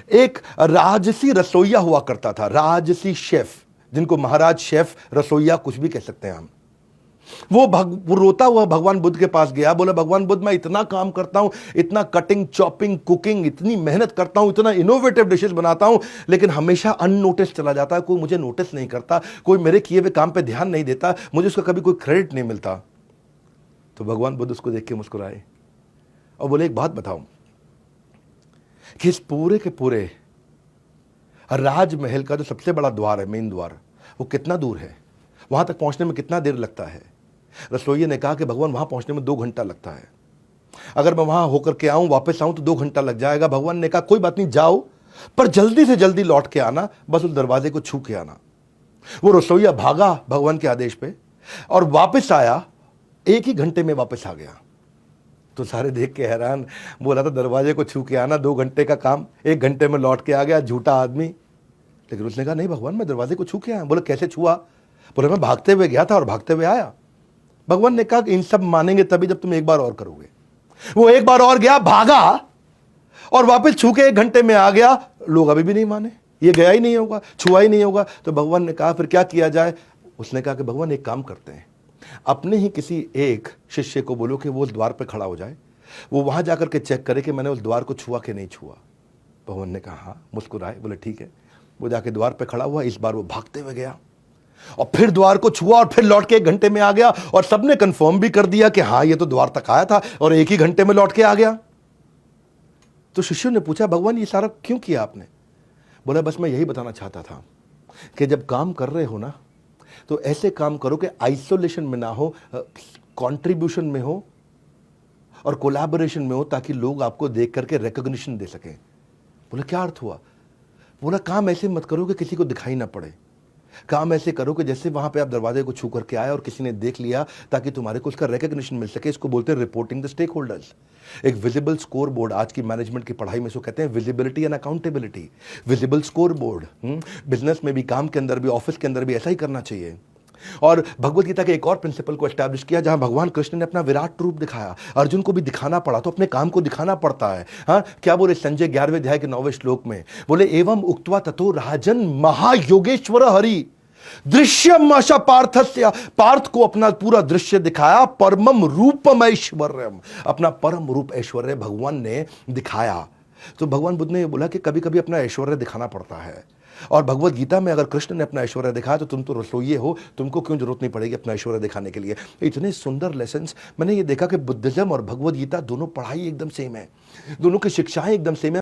एक राजसी रसोइया हुआ करता था, राजसी शेफ, जिनको महाराज शेफ, रसोइया कुछ भी कह सकते हैं हम। वो रोता हुआ भगवान बुद्ध के पास गया, बोला भगवान बुद्ध मैं इतना काम करता हूं, इतना कटिंग चॉपिंग कुकिंग, इतनी मेहनत करता हूं, इतना इनोवेटिव डिशेस बनाता हूं, लेकिन हमेशा अननोटिस चला जाता है, कोई मुझे नोटिस नहीं करता, कोई मेरे किए हुए काम पे ध्यान नहीं देता, मुझे उसका कभी कोई क्रेडिट नहीं मिलता। तो भगवान बुद्ध उसको देख के मुस्कुराए और बोले एक बात बताओ कि इस पूरे के पूरे राजमहल का जो सबसे बड़ा द्वार है, मेन द्वार, वो कितना दूर है, वहां तक पहुंचने में कितना देर लगता है? रसोइये ने कहा कि भगवान वहां पहुंचने में 2 घंटा लगता है, अगर मैं वहां होकर के आऊं वापस आऊं तो 2 घंटा लग जाएगा। भगवान ने कहा कोई बात नहीं, जाओ पर जल्दी से जल्दी लौट के आना, बस उस दरवाजे को छू के आना। वो रसोइया भागा भगवान के आदेश पे और वापस आया, 1 ही घंटे में वापस आ गया। तो सारे देख के हैरान, बोला था दरवाजे को छू के आना, 2 घंटे का काम 1 घंटे में लौट के आ गया, झूठा आदमी। लेकिन उसने कहा नहीं भगवान, मैं दरवाजे को छू के आया। बोले कैसे छुआ? बोले मैं भागते हुए गया था और भागते हुए आया। भगवान ने कहा कि इन सब मानेंगे तभी जब तुम एक बार और करोगे। वो एक बार और गया, भागा और वापस छू के 1 घंटे में आ गया। लोग अभी भी नहीं माने, ये गया ही नहीं होगा, छुआ ही नहीं होगा। तो भगवान ने कहा फिर क्या किया जाए? उसने कहा कि भगवान एक काम करते हैं, अपने ही किसी एक शिष्य को बोलो कि वो उस द्वार पर खड़ा हो जाए, वो वहां जाकर के चेक करे कि मैंने उस द्वार को छुआ कि नहीं छुआ। भगवान ने कहा हाँ, मुस्कुराए, बोले ठीक है। वो जाके द्वार पे खड़ा हुआ, इस बार वो भागते हुए गया और फिर द्वार को छुआ और फिर लौट के 1 घंटे में आ गया और सबने कंफर्म भी कर दिया कि हाँ ये तो द्वार तक आया था और 1 ही घंटे में लौट के आ गया। तो शिष्यों ने पूछा भगवान ये सारा क्यों किया आपने? बोला बस मैं यही बताना चाहता था कि जब काम कर रहे हो ना तो ऐसे काम करो कि आइसोलेशन में ना हो, कंट्रीब्यूशन में हो और कोलैबोरेशन में हो, ताकि लोग आपको देख करके रिकॉग्निशन दे सकें। बोला क्या अर्थ हुआ? बोला काम ऐसे मत करो कि किसी को दिखाई ना पड़े, काम ऐसे करो कि जैसे वहां पे आप दरवाजे को छू करके आए और किसी ने देख लिया, ताकि तुम्हारे को उसका रिकॉग्निशन मिल सके। इसको बोलते हैं रिपोर्टिंग द स्टेक होल्डर्स। एक विजिबल स्कोर बोर्ड, आज की मैनेजमेंट की पढ़ाई में इसको कहते हैं visibility and accountability. Visible score board business में भी, काम के अंदर भी, ऑफिस के अंदर भी ऐसा ही करना चाहिए। और भगवत गीता के एक और प्रिंसिपल को एस्टैब्लिश किया, जहां भगवान कृष्ण ने अपना विराट रूप दिखाया, अर्जुन को भी दिखाना पड़ा, तो अपने काम को दिखाना पड़ता है। हाँ क्या बोले संजय 11वें अध्याय के 9वें श्लोक में? बोले एवं उक्त्वा ततो राजन महायोगेश्वर हरि दृश्यम आशा पार्थस्य, पार्थ को अपना पूरा दृश्य दिखाया, परमम रूपम ऐश्वर्यम, अपना परम रूप ऐश्वर्य भगवान ने दिखाया। तो भगवान बुद्ध ने बोला कि कभी कभी अपना ऐश्वर्य दिखाना पड़ता है। और भगवत गीता में अगर कृष्ण ने अपना ऐश्वर्य दिखाया तो तुम तो रसोइये हो, तुमको क्यों जरूरत नहीं पड़ेगी अपना ऐश्वर्य दिखाने के लिए? इतने सुंदर लेसन्स। मैंने ये देखा कि बुद्धिज्म और भगवत गीता दोनों पढ़ाई एकदम सेम है, दोनों की शिक्षाएं एकदम सेम है।